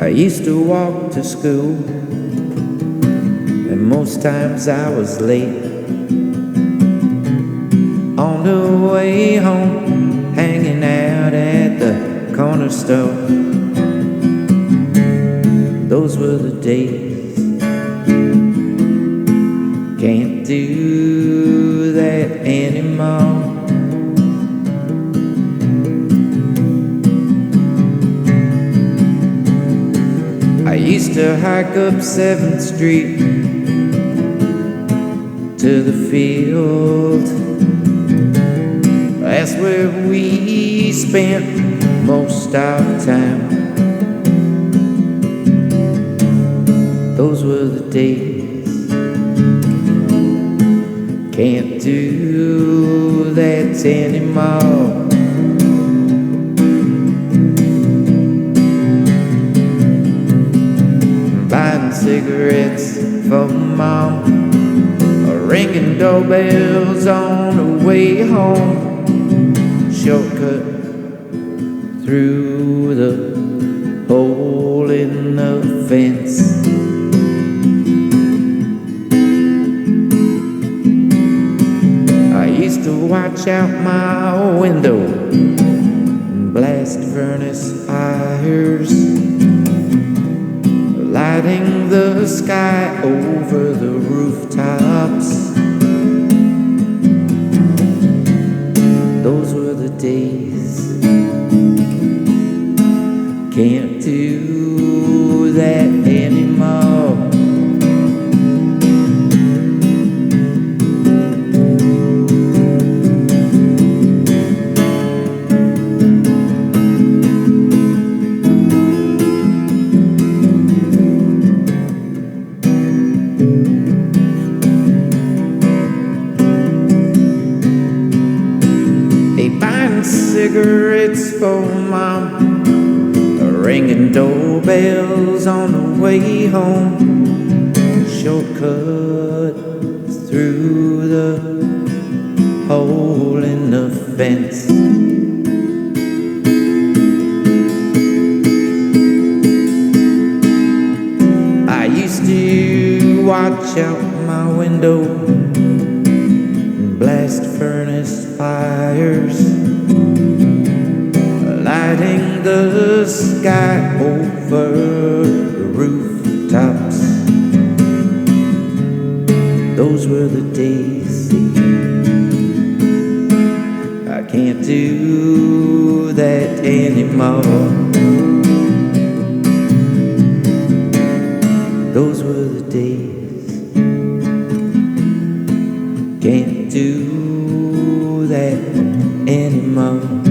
I used to walk to school, and most times I was late. On the way home, hanging out at the corner store. Those were the days. Can't do that anymore. I used to hike up 7th Street to the field. That's where we spent most of our time. Those were the days. Can't do that anymore. Buying cigarettes for Mom, ringing doorbells on the way home. Shortcut through the hole in the fence. I used to watch out my window and blast furnace fires, lighting the sky over the rooftops. Those were the days. Can't do that anymore. Cigarettes for Mom, ringing doorbells on the way home. Shortcut through the hole in the fence. I used to watch out my window and blast furnace fires, lighting the sky over the rooftops. Those were the days. I can't do that anymore. Those were the days. Can't do that anymore.